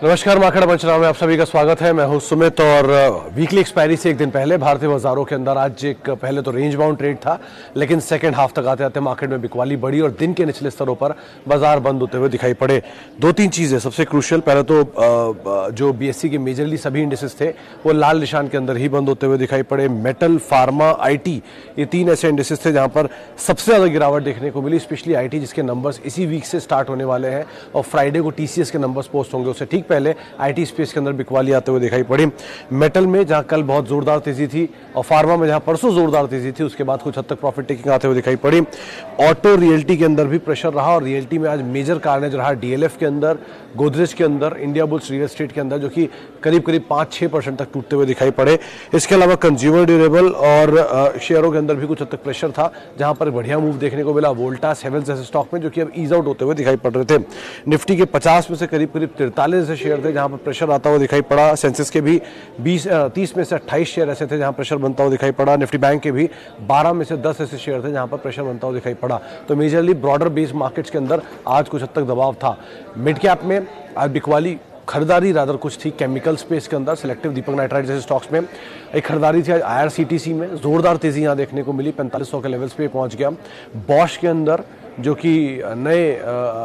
नमस्कार, मार्केट पंचनामे में आप सभी का स्वागत है। मैं हूं सुमित और वीकली एक्सपायरी से एक दिन पहले भारतीय बाजारों के अंदर आज एक पहले तो रेंज बाउंड ट्रेड था, लेकिन सेकंड हाफ तक आते आते मार्केट में बिकवाली बढ़ी और दिन के निचले स्तरों पर बाजार बंद होते हुए दिखाई पड़े। दो तीन चीज़ें सबसे क्रूशियल, पहले तो जो बीएससी के मेजरली सभी इंडिसेस थे वो लाल निशान के अंदर ही बंद होते हुए दिखाई पड़े। मेटल, फार्मा, आईटी, ये तीन ऐसे इंडिसेस थे जहां पर सबसे ज़्यादा गिरावट देखने को मिली, स्पेशली आईटी जिसके नंबर्स इसी वीक से स्टार्ट होने वाले हैं और फ्राइडे को टीसीएस के नंबर्स पोस्ट होंगे। उससे ठीक पहले आईटी स्पेस के अंदर बिकवाली आते हुए दिखाई पड़ी। मेटल में जहां कल बहुत जोरदार तेजी थी और फार्मा में जहां परसों जोरदार तेजी थी, उसके बाद कुछ हद तक प्रॉफिट टेकिंग आते हुए दिखाई पड़ी। ऑटो रियल्टी के अंदर भी प्रेशर रहा और रियल्टी में आज मेजर कार्नेज रहा डीएलएफ के अंदर, गोदरेज के अंदर, इंडिया बुल्स रियल एस्टेट के अंदर, जो कि करीब 5-6% तक टूटते हुए दिखाई पड़े। इसके अलावा कंज्यूमर ड्यूरेबल और शेयरों के अंदर भी कुछ हद तक प्रेशर था, जहां पर बढ़िया मूव देखने को मिला वोल्टास, हेवेल्स जैसे स्टॉक में, जो कि अब ईज आउट होते हुए दिखाई पड़ रहे थे। निफ्टी के 50 में से करीब 43 ऐसे शेयर थे जहां पर प्रेशर आता हुआ दिखाई पड़ा। सेंसेक्स के भी 30 में से 28 शेयर ऐसे थे जहां प्रेशर बनता हुआ दिखाई पड़ा। निफ्टी बैंक के भी 12 में से 10 ऐसे शेयर थे जहां पर प्रेशर बनता हुआ दिखाई पड़ा। तो मेजरली ब्रॉडर बेस्ड मार्केट्स के अंदर आज कुछ हद तक दबाव था। मिड कैप में आज बिकवाली खरीदारी रादर कुछ थी। केमिकल स्पेस के अंदर सिलेक्टिव दीपक नाइट्राइट जैसे स्टॉक्स में एक खरीदारी थी। आज आईआरसीटीसी में जोरदार तेजी यहां देखने को मिली, 4500 के लेवल्स पे पहुंच गया। बॉश के अंदर जो कि नए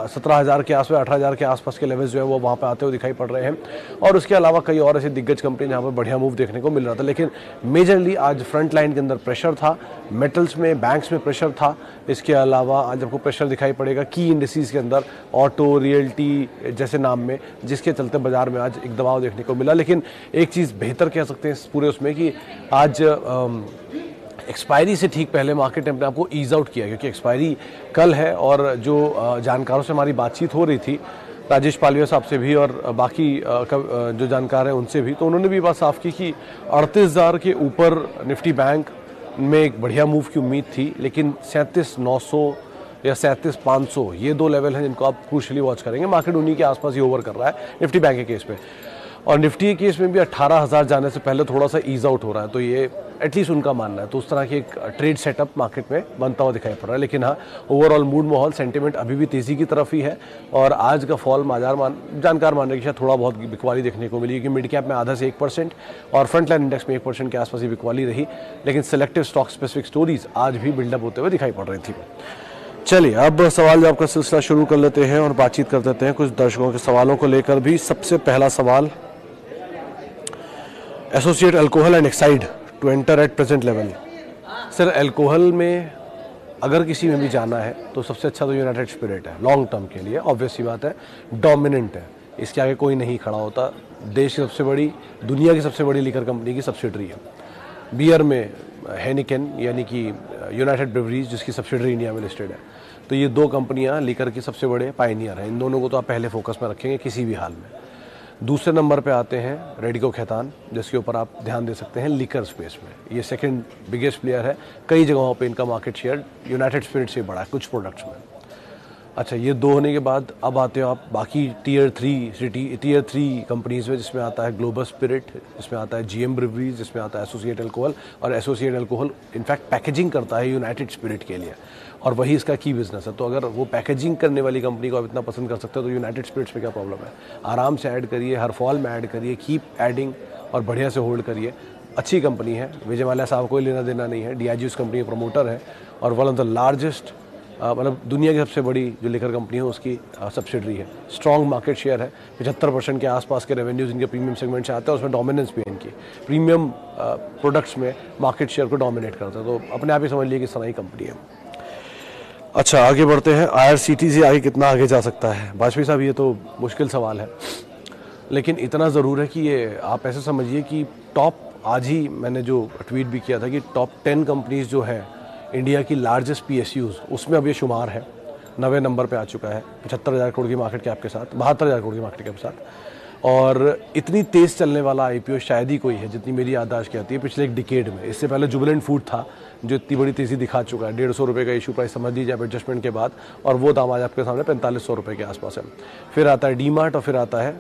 17,000 के आसपास, 18,000 के आसपास के लेवल्स जो है वो वहाँ पे आते हुए दिखाई पड़ रहे हैं। और उसके अलावा कई और ऐसी दिग्गज कंपनी जहाँ पर बढ़िया मूव देखने को मिल रहा था, लेकिन मेजरली आज फ्रंट लाइन के अंदर प्रेशर था। मेटल्स में, बैंक्स में प्रेशर था। इसके अलावा आज आपको प्रेशर दिखाई पड़ेगा की इंडिसेस के अंदर, ऑटो, रियल्टी जैसे नाम में, जिसके चलते बाजार में आज एक दबाव देखने को मिला। लेकिन एक चीज़ बेहतर कह सकते हैं पूरे उसमें कि आज एक्सपायरी से ठीक पहले मार्केट ने अपने आप को ईज आउट किया, क्योंकि एक्सपायरी कल है। और जो जानकारों से हमारी बातचीत हो रही थी, राजेश पालिया साहब से भी और बाकी जो जानकार हैं उनसे भी, तो उन्होंने भी बात साफ की कि 38,000 के ऊपर निफ्टी बैंक में एक बढ़िया मूव की उम्मीद थी, लेकिन 37,900 या 37,500 ये दो लेवल हैं जिनको आप क्रूशली वॉच करेंगे। मार्केट उन्हीं के आसपास ही ओवर कर रहा है निफ्टी बैंक के केस में, और निफ्टी के केस में भी 18,000 जाने से पहले थोड़ा सा ईज आउट हो रहा है। तो ये एटलीस्ट उनका मानना है। तो उस तरह की एक ट्रेड सेटअप मार्केट में बनता हुआ दिखाई पड़ रहा है। लेकिन हाँ, ओवरऑल मूड माहौल, सेंटिमेंट अभी भी तेजी की तरफ ही है। और आज का फॉल जानकार मान रहे कि शायद थोड़ा बहुत बिकवाली देखने को मिली, क्योंकि मिड कैप में आधा से 1% और फ्रंट लाइन इंडेक्स में 1% के आसपास ही बिकवाली रही। लेकिन सेलेक्टिव स्टॉक स्पेसिफिक स्टोरीज आज भी बिल्डअप होते हुए दिखाई पड़ रही थी। चलिए अब सवाल जवाब का सिलसिला शुरू कर लेते हैं और बातचीत कर देते हैं कुछ दर्शकों के सवालों को लेकर भी। सबसे पहला सवाल, एसोसिएट अल्कोहल एंड एक्साइड to enter at present level. Sir, alcohol में अगर किसी में भी जाना है तो सबसे अच्छा तो यूनाइटेड स्पिरिट है लॉन्ग टर्म के लिए। ऑब्वियस सी बात है, डोमिनेंट है, इसके आगे कोई नहीं खड़ा होता। देश की सबसे बड़ी, दुनिया की सबसे बड़ी लीकर कंपनी की सब्सिडरी है। बियर में हेनिकेन यानी कि यूनाइटेड ब्रेवरीज, जिसकी सब्सिडरी इंडिया में लिस्टेड है। तो ये दो कंपनियां लीकर की सबसे बड़े पायनियर हैं। इन दोनों को तो आप पहले फोकस में रखेंगे किसी भी हाल में। दूसरे नंबर पे आते हैं रेडिको खैतान, जिसके ऊपर आप ध्यान दे सकते हैं लीकर स्पेस में। ये सेकंड बिगेस्ट प्लेयर है। कई जगहों पे इनका मार्केट शेयर यूनाइटेड स्पिरिट से बड़ा है कुछ प्रोडक्ट्स में। अच्छा, ये दो होने के बाद अब आते हो आप बाकी टीयर 3 कंपनीज में, जिसमें आता है ग्लोबल स्पिरिट, जिसमें आता है जीएम ब्रेवरीज, जिसमें आता है एसोसिएट अल्कोहल। और एसोसिएट अल्कोहल इनफैक्ट पैकेजिंग करता है यूनाइटेड स्पिरिट के लिए, और वही इसका की बिजनेस है। तो अगर वो पैकेजिंग करने वाली कंपनी को आप इतना पसंद कर सकते हो तो यूनाइटेड स्पिरिट्स में क्या प्रॉब्लम है। आराम से ऐड करिए, हर फॉल में ऐड करिए, कीप एडिंग और बढ़िया से होल्ड करिए। अच्छी कंपनी है, विजय माल्या साहब को लेना देना नहीं है। डीआईजी उस कंपनी के प्रमोटर है और वन ऑफ द लार्जेस्ट, मतलब दुनिया की सबसे बड़ी जो लेकर कंपनी है उसकी सब्सिडरी है। स्ट्रॉन्ग मार्केट शेयर है, 75% के आसपास के रेवेन्यूज इनके प्रीमियम सेगमेंट से आते हैं। उसमें डोमिनेंस भी है इनकी, प्रीमियम प्रोडक्ट्स में मार्केट शेयर को डोमिनेट करता है। तो अपने आप ही समझ लीजिए कि सही कंपनी है। अच्छा, आगे बढ़ते हैं। आईआरसीटीसी आगे कितना आगे जा सकता है? वाजपेयी साहब, ये तो मुश्किल सवाल है, लेकिन इतना ज़रूर है कि ये आप ऐसे समझिए कि टॉप, आज ही मैंने जो ट्वीट भी किया था कि टॉप 10 कंपनीज जो है इंडिया की लार्जेस्ट पीएसयूज, उसमें अब ये शुमार है। 90 नंबर पे आ चुका है 75,000 करोड़ की मार्केट कैप के साथ, 72,000 करोड़ की मार्केट कैप के साथ। और इतनी तेज़ चलने वाला आईपीओ शायद ही कोई है, जितनी मेरी याददाश्त कहती है, पिछले एक डिकेड में। इससे पहले जुबिलेंट फूड था जो इतनी बड़ी तेज़ी दिखा चुका है। 150 रुपये का इशू प्राइस समझ लीजिए एडजस्टमेंट के बाद, और वो दाम आज आपके सामने 4500 रुपये के आसपास है। फिर आता है डीमार्ट और फिर आता है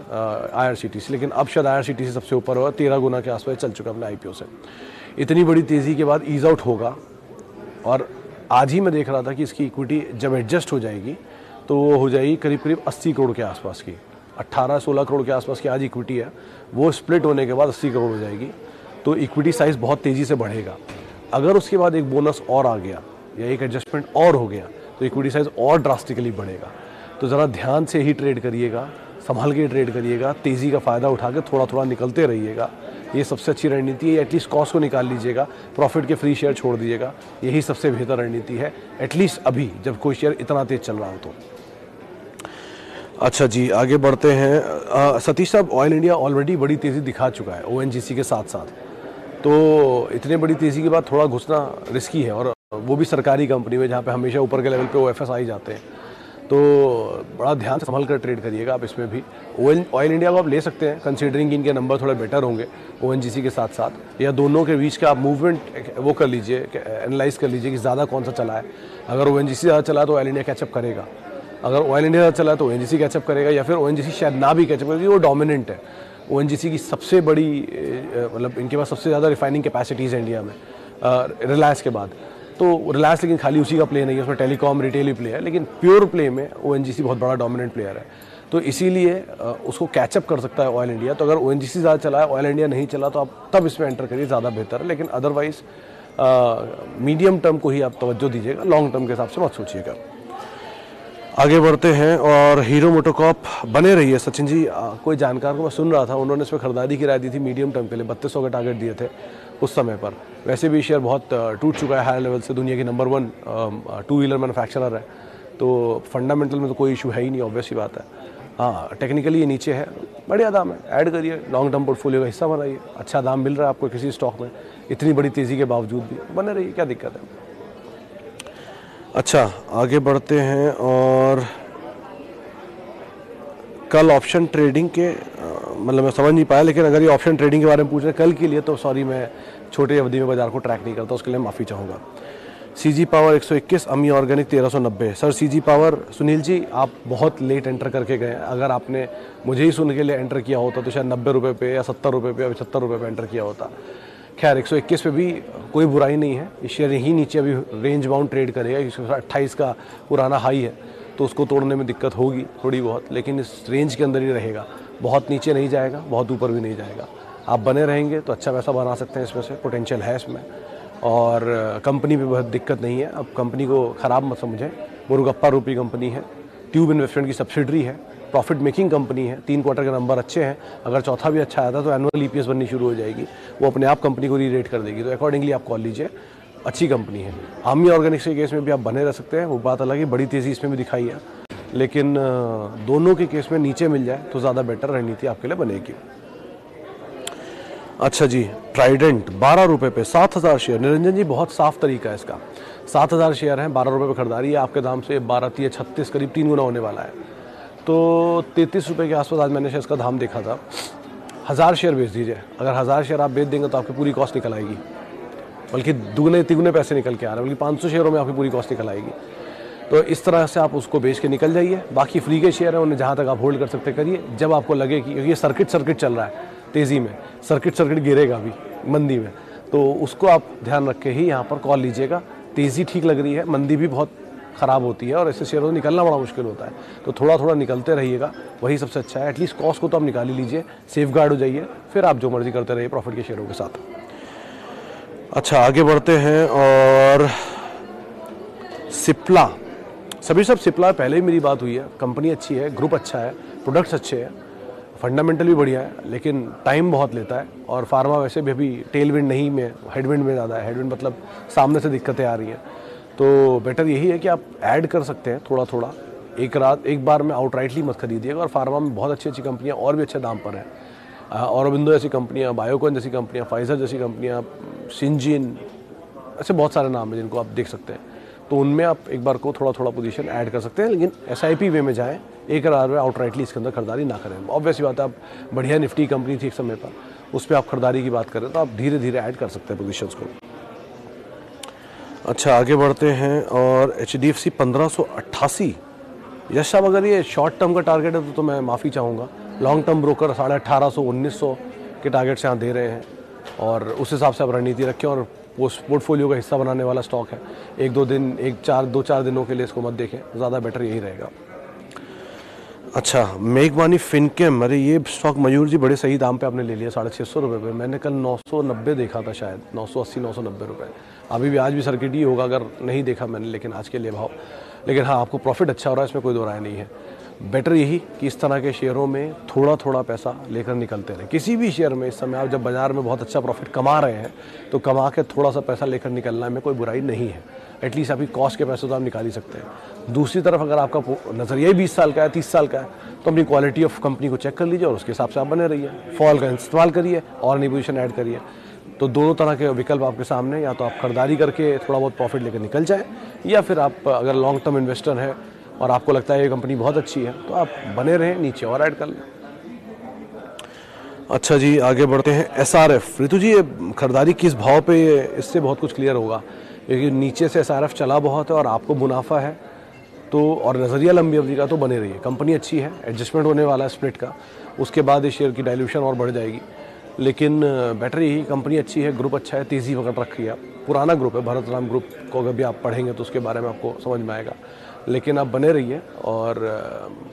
आईआरसीटीसी। लेकिन अब शायद आईआरसीटीसी सबसे ऊपर होगा, 13 गुना के आसपास चल चुका अपने आईपीओ से। इतनी बड़ी तेज़ी के बाद ईज आउट होगा, और आज ही मैं देख रहा था कि इसकी इक्विटी जब एडजस्ट हो जाएगी तो वो हो जाएगी करीब 80 करोड़ के आसपास की। 18-16 करोड़ के आसपास की आज इक्विटी है, वो स्प्लिट होने के बाद 80 करोड़ हो जाएगी। तो इक्विटी साइज़ बहुत तेज़ी से बढ़ेगा। अगर उसके बाद एक बोनस और आ गया या एक एडजस्टमेंट और हो गया तो इक्विटी साइज़ और ड्रास्टिकली बढ़ेगा। तो ज़रा ध्यान से ही ट्रेड करिएगा, संभाल के ट्रेड करिएगा, तेज़ी का फ़ायदा उठा के थोड़ा थोड़ा निकलते रहिएगा। ये सबसे अच्छी रणनीति है। एटलीस्ट कॉस्ट को निकाल लीजिएगा, प्रॉफिट के फ्री शेयर छोड़ दीजिएगा, यही सबसे बेहतर रणनीति है, एटलीस्ट अभी जब कोई शेयर इतना तेज़ चल रहा हो तो। अच्छा जी, आगे बढ़ते हैं। सतीश साहब, ऑयल इंडिया ऑलरेडी बड़ी तेज़ी दिखा चुका है ओएनजीसी के साथ साथ, तो इतने बड़ी तेज़ी के बाद थोड़ा घुसना रिस्की है, और वो भी सरकारी कंपनी में जहाँ पे हमेशा ऊपर के लेवल पे OFS जाते हैं। तो बड़ा ध्यान से संभल कर ट्रेड करिएगा आप इसमें भी। ऑयल इंडिया को आप ले सकते हैं, कंसीडरिंग इनके नंबर थोड़े बेटर होंगे ओएनजीसी के साथ साथ, या दोनों के बीच का आप मूवमेंट वो कर लीजिए, एनालाइज कर लीजिए कि ज़्यादा कौन सा चला है। अगर ओएनजीसी ज़्यादा चला तो ऑयल इंडिया कैचअप करेगा, अगर ऑयल इंडिया ज़्यादा चला तो ओएनजीसी कैचअप करेगा, या फिर ओएनजीसी शायद ना भी कैचअप करेगी, वो डोमिनेंट है। ओएनजीसी की सबसे बड़ी मतलब इनके पास सबसे ज़्यादा रिफाइनिंग कैपेसिटीज़ है इंडिया में रिलायंस के बाद। तो रिलायंस लेकिन खाली उसी का प्ले नहीं है, उसमें टेलीकॉम रिटेल ही प्ले है, लेकिन प्योर प्ले में ओएनजीसी बहुत बड़ा डोमिनेंट प्लेयर है। तो इसीलिए उसको कैचअप कर सकता है ऑयल इंडिया। तो अगर ओएनजीसी ज़्यादा चला है, ऑयल इंडिया नहीं चला, तो आप तब इसमें एंटर करिए, ज़्यादा बेहतर है। लेकिन अदरवाइज़ मीडियम टर्म को ही आप तवज्जो दीजिएगा, लॉन्ग टर्म के हिसाब से मत सोचिएगा। आगे बढ़ते हैं, और हीरो मोटोकॉर्प बने रही है। सचिन जी, कोई जानकार को मैं सुन रहा था, उन्होंने इसमें खरीदारी की राय दी थी मीडियम टर्म के लिए, 3200 का टारगेट दिए थे उस समय पर। वैसे भी शेयर बहुत टूट चुका है हायर लेवल से, दुनिया की नंबर 1 टू व्हीलर मैन्युफैक्चरर है, तो फंडामेंटल में तो कोई इशू है ही नहीं, ऑब्वियस ही बात है। हाँ, टेक्निकली ये नीचे है, बढ़िया दाम है, ऐड करिए, लॉन्ग टर्म पोर्टफोलियो का हिस्सा बनाइए। अच्छा दाम मिल रहा है आपको किसी स्टॉक में, इतनी बड़ी तेज़ी के बावजूद भी बने रहिए, क्या दिक्कत है। अच्छा, आगे बढ़ते हैं, और कल ऑप्शन ट्रेडिंग के मतलब मैं समझ नहीं पाया, लेकिन अगर ये ऑप्शन ट्रेडिंग के बारे में पूछ रहे हैं कल के लिए, तो सॉरी, मैं छोटे अवधि में बाजार को ट्रैक नहीं करता, उसके लिए माफ़ी चाहूँगा। CG power 121, Ami organic 1390। Sir CG power, Sunil ji आप बहुत लेट एंटर करके गए, अगर आपने मुझे ही सुन के लिए एंटर किया होता तो शायद 90 रुपये पे या 70 रुपये पे या 75 रुपये पे एंटर किया होता। खैर 121 पे भी कोई बुराई नहीं है, इस शेयर यहीं नीचे अभी रेंज बाउंड ट्रेड करेगा। 128 का पुराना हाई है, तो उसको तोड़ने में दिक्कत होगी थोड़ी बहुत, लेकिन इस रेंज के अंदर ही रहेगा, बहुत नीचे नहीं जाएगा, बहुत ऊपर भी नहीं जाएगा। आप बने रहेंगे तो अच्छा पैसा बना सकते हैं, इसमें से पोटेंशियल है इसमें, और कंपनी भी बहुत दिक्कत नहीं है। अब कंपनी को ख़राब मत समझें, मुरुगप्पा रूपी कंपनी है, ट्यूब इन्वेस्टमेंट की सब्सिडरी है, प्रॉफिट मेकिंग कंपनी है, 3 क्वार्टर के नंबर अच्छे हैं, अगर चौथा भी अच्छा आया था तो एनुअल EPS बननी शुरू हो जाएगी, वो अपने आप कंपनी को री-रेट कर देगी। तो अकॉर्डिंगली आप कॉल लीजिए, अच्छी कंपनी है। आमी ऑर्गेनिक्स के केस में भी आप बने रह सकते हैं, वो बात अलग है, बड़ी तेज़ी इसमें भी दिखाई है, लेकिन दोनों के केस में नीचे मिल जाए तो ज़्यादा बेटर रणनीति आपके लिए बनेगी। अच्छा जी, ट्राइडेंट 12 रुपये पे 7000 शेयर। निरंजन जी बहुत साफ तरीका है इसका, 7000 शेयर हैं, 12 रुपये पे खरीदारी है, आपके दाम से 12 36 करीब 3 गुना होने वाला है। तो 33 रुपये के आसपास आज मैंने शेयर का दाम देखा था। 1000 शेयर बेच दीजिए, अगर 1000 शेयर आप बेच देंगे तो आपकी पूरी कॉस्ट निकल आएगी, बल्कि दुगने तिगुने पैसे निकल के आ रहे हैं, बल्कि 500 शेयरों में आपकी पूरी कॉस्ट निकल आएगी। तो इस तरह से आप उसको बेच के निकल जाइए। बाकी फ्री के शेयर है, उन्हें जहाँ तक आप होल्ड कर सकते करिए, जब आपको लगे कि क्योंकि ये सर्किट चल रहा है तेज़ी में, सर्किट गिरेगा अभी मंदी में, तो उसको आप ध्यान रख के ही यहाँ पर कॉल लीजिएगा। तेज़ी ठीक लग रही है, मंदी भी बहुत ख़राब होती है और ऐसे शेयरों से निकलना बड़ा मुश्किल होता है, तो थोड़ा थोड़ा निकलते रहिएगा, वही सबसे अच्छा है। एटलीस्ट कॉस्ट को तो आप निकाल ही लीजिए, सेफ गार्ड हो जाइए, फिर आप जो मर्जी करते रहिए प्रॉफिट के शेयरों के साथ। अच्छा, आगे बढ़ते हैं, और सिप्ला, सभी सब सिप्ला पहले ही मेरी बात हुई है, कंपनी अच्छी है, ग्रुप अच्छा है, प्रोडक्ट्स अच्छे हैं, फंडामेंटल भी बढ़िया है, लेकिन टाइम बहुत लेता है। और फार्मा वैसे भी अभी टेल विंड नहीं में, हेडविंड में ज़्यादा है, हेडविंड मतलब सामने से दिक्कतें आ रही हैं, तो बेटर यही है कि आप ऐड कर सकते हैं थोड़ा थोड़ा, एक बार में आउटराइटली मत खरीदिएगा। और फार्मा में बहुत अच्छी अच्छी कंपनियाँ और भी अच्छे दाम पर हैं, औरबिंदो जैसी कंपनियाँ, बायोकॉन जैसी कंपनियाँ, फाइजर जैसी कंपनियाँ, सिंजिन, ऐसे बहुत सारे नाम हैं जिनको आप देख सकते हैं, तो उनमें आप एक बार को थोड़ा थोड़ा पोजीशन ऐड कर सकते हैं, लेकिन SIP वे में जाएं, एक बार में आउटराइटली इसके अंदर खरीदारी ना करें। ऑब्वियस बात है, आप बढ़िया निफ्टी कंपनी थी एक समय पर, उस पर आप खरीदारी की बात करें तो आप धीरे धीरे ऐड कर सकते हैं पोजीशंस को। अच्छा, आगे बढ़ते हैं, और HDFC 1588। यश साहब, अगर ये शॉर्ट टर्म का टारगेट है तो मैं माफ़ी चाहूँगा, लॉन्ग टर्म ब्रोकर 1850 1900 के टारगेट से यहाँ दे रहे हैं, और उस हिसाब से आप रणनीति रखें, और पोर्टफोलियो का हिस्सा बनाने वाला स्टॉक है, 1-2 दिन, 1-4 2-4 दिनों के लिए इसको मत देखें, ज़्यादा बेटर यही रहेगा। अच्छा, मेघमानी फिनकेम, अरे ये स्टॉक मयूर जी बड़े सही दाम पे आपने ले लिया, 650 रुपये पे। मैंने कल 990 देखा था शायद, 980-990 रुपये। अभी भी आज भी सर्किट ही होगा अगर नहीं देखा मैंने, लेकिन आज के लिए भाव। लेकिन हाँ, आपको प्रॉफिट अच्छा हो रहा है, इसमें कोई दो राय नहीं है। बेटर यही कि इस तरह के शेयरों में थोड़ा थोड़ा पैसा लेकर निकलते रहें। किसी भी शेयर में इस समय आप जब बाजार में बहुत अच्छा प्रॉफिट कमा रहे हैं तो कमा के थोड़ा सा पैसा लेकर निकलना में कोई बुराई नहीं है। एटलीस्ट आपकी कॉस्ट के पैसे तो आप निकाल ही सकते हैं। दूसरी तरफ अगर आपका नज़रिया ही 20 साल का है, 30 साल का है, तो अपनी क्वालिटी ऑफ कंपनी को चेक कर लीजिए और उसके हिसाब से आप बने रहिए। फॉल का इस्तेमाल करिए और नई पोजीशन ऐड करिए। तो दोनों तरह के विकल्प आपके सामने, या तो आप खरीदारी करके थोड़ा बहुत प्रॉफिट लेकर निकल जाए, या फिर आप अगर लॉन्ग टर्म इन्वेस्टर हैं और आपको लगता है ये कंपनी बहुत अच्छी है तो आप बने रहें, नीचे और ऐड कर लें। अच्छा जी, आगे बढ़ते हैं। SRF, ऋतु जी ये खरीदारी किस भाव पे, इससे बहुत कुछ क्लियर होगा, क्योंकि नीचे से SRF चला बहुत है और आपको मुनाफा है तो, और नज़रिया लंबी अवधि का, तो बने रहिए। कंपनी अच्छी है, एडजस्टमेंट होने वाला है स्प्लिट का, उसके बाद इस शेयर की डाइल्यूशन और बढ़ जाएगी। लेकिन बेटर यही, कंपनी अच्छी है, ग्रुप अच्छा है, तेज़ी पकड़ रखी है। पुराना ग्रुप है, भरत राम ग्रुप को अगर भी आप पढ़ेंगे तो उसके बारे में आपको समझ में आएगा। लेकिन आप बने रहिए और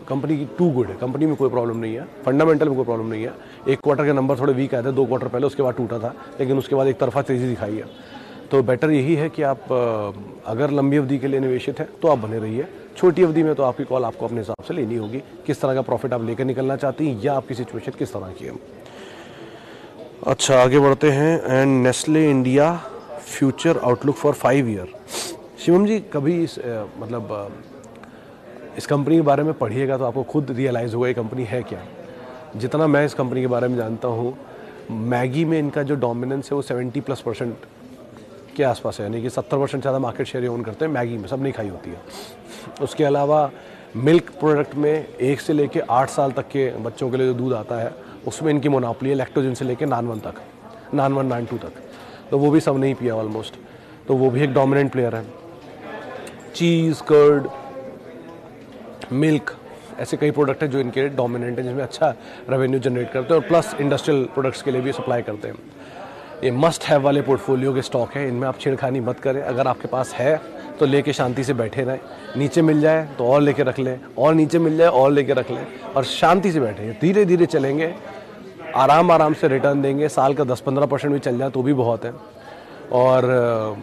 कंपनी की टू गुड है, कंपनी में कोई प्रॉब्लम नहीं है, फंडामेंटल में कोई प्रॉब्लम नहीं है। एक क्वार्टर के नंबर थोड़े वीक आए थे 2 क्वार्टर पहले, उसके बाद टूटा था, लेकिन उसके बाद एक तरफा तेज़ी दिखाई है। तो बेटर यही है कि आप अगर लंबी अवधि के लिए निवेशित हैं तो आप बने रहिए। छोटी अवधि में तो आपकी कॉल आपको अपने हिसाब से लेनी होगी, किस तरह का प्रॉफिट आप लेकर निकलना चाहती हैं या आपकी सिचुएशन किस तरह की है। अच्छा, आगे बढ़ते हैं। And Nestle India future outlook for 5 year. Shivam ji, कभी इस कंपनी के बारे में पढ़िएगा तो आपको खुद रियलाइज़ होगा ये कंपनी है क्या। जितना मैं इस कंपनी के बारे में जानता हूँ, मैगी में इनका जो डोमिनेंस है वो 70+% के आसपास है, यानी कि 70% ज़्यादा मार्केट शेयर ओन करते हैं मैगी में, सब नहीं खाई होती है। उसके अलावा मिल्क प्रोडक्ट में 1 से लेके 8 साल तक के बच्चों के लिए जो दूध आता है उसमें इनकी मोनोपोली है, लैक्टोजन से लेके नान 1 तक, नान 1 नान 2 तक, तो वो भी सब नहीं पिया ऑलमोस्ट, तो वो भी एक डोमिनेंट प्लेयर है। चीज़, कर्ड, मिल्क, ऐसे कई प्रोडक्ट हैं जो इनके डोमिनेंट हैं, जिसमें अच्छा रेवेन्यू जनरेट करते हैं और प्लस इंडस्ट्रियल प्रोडक्ट्स के लिए भी सप्लाई करते हैं। ये मस्ट हैव वाले पोर्टफोलियो के स्टॉक हैं, इनमें आप छेड़खानी मत करें। अगर आपके पास है तो लेके शांति से बैठे रहें, नीचे मिल जाए तो और लेके रख लें, और नीचे मिल जाए और लेके रख लें, और शांति से बैठे। धीरे धीरे चलेंगे, आराम से रिटर्न देंगे। साल का 10-15% भी चल जाए तो भी बहुत है। और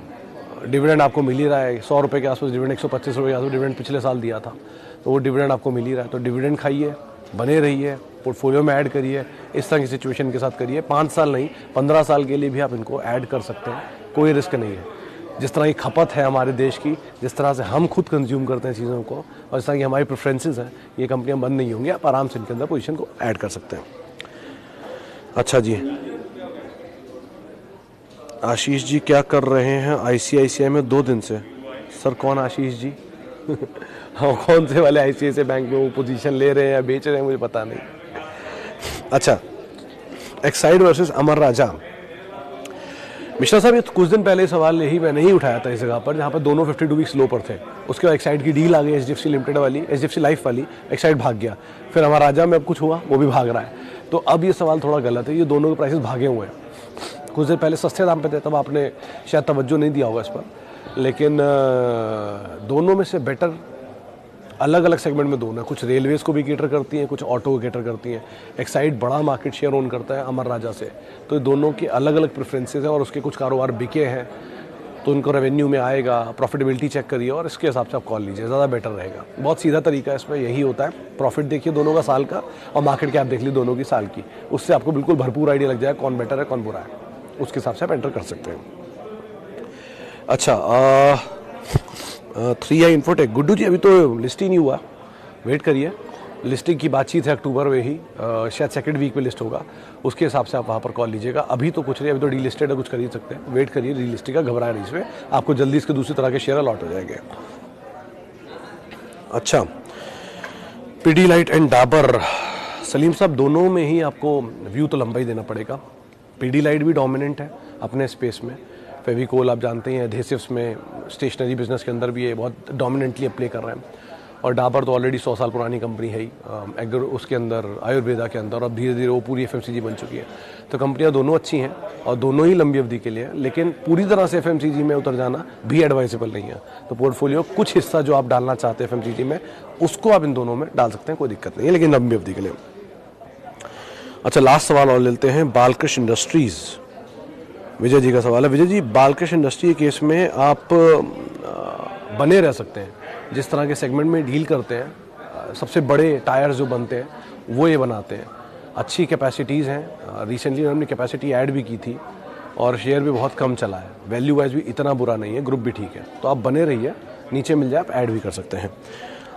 डिविडेंड आपको मिल ही रहा है, 100 रुपये के आसपास डिविडेंड, 125 रुपये के आसपास डिविडेंड पिछले साल दिया था, तो वो डिविडेंड आपको मिल ही रहा है। तो डिविडेंड खाइए, बने रहिए, पोर्टफोलियो में ऐड करिए, इस तरह की सिचुएशन के साथ करिए। 5 साल नहीं, 15 साल के लिए भी आप इनको ऐड कर सकते हैं, कोई रिस्क नहीं है। जिस तरह की खपत है हमारे देश की, जिस तरह से हम खुद कंज्यूम करते हैं चीज़ों को, और जिस तरह की हमारी प्रेफरेंसेस हैं, ये कंपनियां बंद नहीं होंगी, आप आराम से इनके अंदर पोजीशन को ऐड कर सकते हैं। अच्छा जी, आशीष जी क्या कर रहे हैं ICICI में 2 दिन से? सर कौन आशीष जी? हाँ, कौन से वाले ICICI बैंक में वो पोजीशन ले रहे हैं या बेच रहे हैं, मुझे पता नहीं। अच्छा, एक्साइड वर्सेस अमर राजा। मिश्रा साहब, ये कुछ दिन पहले सवाल यही मैंने ही उठाया था इस जगह पर, जहाँ पर दोनों 52 वीक्स लो पर थे। उसके बाद एक्साइड की डील आ गई, HDFC लिमिटेड वाली, HDFC लाइफ वाली, एक्साइड भाग गया। फिर अमर राजा में अब कुछ हुआ, वो भी भाग रहा है। तो अब ये सवाल थोड़ा गलत है, ये दोनों के प्राइसेस भागे हुए हैं। कुछ देर पहले सस्ते दाम पे थे, तब आपने शायद तवज्जो नहीं दिया होगा इस पर, लेकिन दोनों में से बेटर अलग अलग सेगमेंट में दोनों है। कुछ रेलवेज को भी केटर करती हैं, कुछ ऑटो को केटर करती हैं। एक्साइड बड़ा मार्केट शेयर ओन करता है अमर राजा से, तो दोनों के अलग अलग प्रेफरेंसेस हैं और उसके कुछ कारोबार बिके हैं, तो उनको रेवेन्यू में आएगा। प्रॉफिटेबिलिटी चेक करिए और इसके हिसाब से आप कॉल लीजिए, ज़्यादा बेटर रहेगा। बहुत सीधा तरीका है इसमें, यही होता है। प्रॉफिट देखिए दोनों का साल का, और मार्केट कैप देख ली दोनों की साल की, उससे आपको बिल्कुल भरपूर आइडिया लग जाएगा कौन बेटर है कौन बुरा है, उसके हिसाब से आप एंटर कर सकते हैं। अच्छा, 3i इन्फोटेक, गुड्डू जी अभी तो लिस्ट ही नहीं हुआ, वेट करिए। लिस्टिंग की बातचीत है अक्टूबर में ही, शायद सेकंड वीक में लिस्ट होगा, उसके हिसाब से आप वहाँ पर कॉल लीजिएगा। अभी तो कुछ नहीं, अभी तो डीलिस्टेड है, कुछ खरीद सकते हैं, वेट करिए डीलिस्टिंग का, घबराए नहीं इसमें, आपको जल्दी इसके दूसरी तरह के शेयर अलॉट हो जाएंगे। अच्छा, पीडीलाइट एंड डाबर, सलीम साहब दोनों में ही आपको व्यू तो लंबा ही देना पड़ेगा। पीडीलाइट भी डोमिनेंट है अपने स्पेस में, फेविकोल आप जानते हैं, एडहेसिव्स में, स्टेशनरी बिजनेस के अंदर भी ये बहुत डोमिनेंटली प्ले कर रहे हैं। और डाबर तो ऑलरेडी 100 साल पुरानी कंपनी है ही, एग्रो उसके अंदर आयुर्वेदा के अंदर, और अब धीरे धीरे वो पूरी एफएमसीजी बन चुकी है। तो कंपनियां दोनों अच्छी हैं और दोनों ही लंबी अवधि के लिए, लेकिन पूरी तरह से एफएमसीजी में उतर जाना भी एडवाइजेबल नहीं है। तो पोर्टफोलियो कुछ हिस्सा जो आप डालना चाहते हैं एफएमसीजी में, उसको आप इन दोनों में डाल सकते हैं, कोई दिक्कत नहीं है, लेकिन लंबी अवधि के लिए। अच्छा, लास्ट सवाल और लेते हैं। बालकृष्ण इंडस्ट्रीज, विजय जी का सवाल है। विजय जी, बालकृष्ण इंडस्ट्री केस में आप बने रह सकते हैं। जिस तरह के सेगमेंट में डील करते हैं, सबसे बड़े टायर्स जो बनते हैं वो ये बनाते हैं, अच्छी कैपेसिटीज़ हैं। रिसेंटली उन्होंने कैपेसिटी ऐड भी की थी और शेयर भी बहुत कम चला है, वैल्यू वाइज भी इतना बुरा नहीं है, ग्रुप भी ठीक है। तो आप बने रहिए, नीचे मिल जाए आप ऐड भी कर सकते हैं।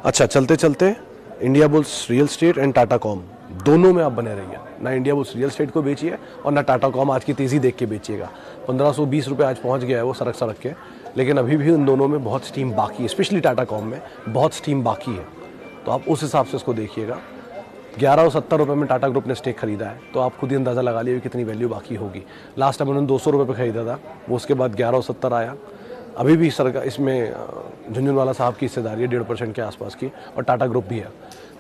अच्छा, चलते चलते India bulls real estate and Tata com, दोनों में आप बने रहिए। ना इंडिया बुल्स रियल एस्टेट को बेचिए और ना टाटा कॉम आज की तेज़ी देख के बेचिएगा। 1520 रुपये आज पहुंच गया है वो सड़क के, लेकिन अभी भी उन दोनों में बहुत स्टीम बाकी है, स्पेशली टाटा कॉम में बहुत स्टीम बाकी है। तो आप उस हिसाब से उसको देखिएगा। 1170 रुपये में टाटा ग्रुप ने स्टेक खरीदा है, तो आप खुद ही अंदाज़ा लगा लिए कितनी वैल्यू बाकी होगी। लास्ट टाइम उन्होंने 200 रुपये पे खरीदा था, वो उसके बाद 1170 आया। अभी भी सरकार इसमें झुंझुनवाला साहब की हिस्सेदारी है 1.5% के आसपास की, और टाटा ग्रुप भी है।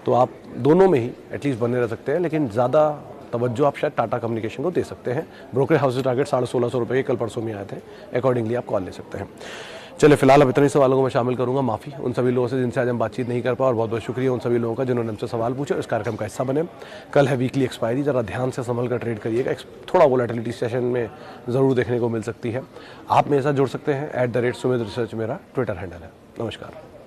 तो आप दोनों में ही एटलीस्ट बने रह सकते हैं, लेकिन ज़्यादा तवज्जो आप शायद टाटा कम्युनिकेशन को दे सकते हैं। ब्रोकरेज हाउस टारगेट 1650 रुपये के कल परसों में आए थे, अकॉर्डिंगली आप कॉल ले सकते हैं। चलिए, फिलहाल अब इतने सवालों को मैं शामिल करूंगा। माफ़ी उन सभी लोगों से जिनसे आज हम बातचीत नहीं कर पाए, और बहुत बहुत शुक्रिया उन सभी लोगों का जिन्होंने हमसे सवाल पूछे और इस कार्यक्रम का हिस्सा बने। कल है वीकली एक्सपायरी, ज़रा ध्यान से संभल कर ट्रेड करिएगा। थोड़ा वोलेटिलिटी सेशन में ज़रूर देखने को मिल सकती है। आप मेरे साथ जुड़ सकते हैं, @सुमित रिसर्च मेरा ट्विटर हैंडल है। नमस्कार।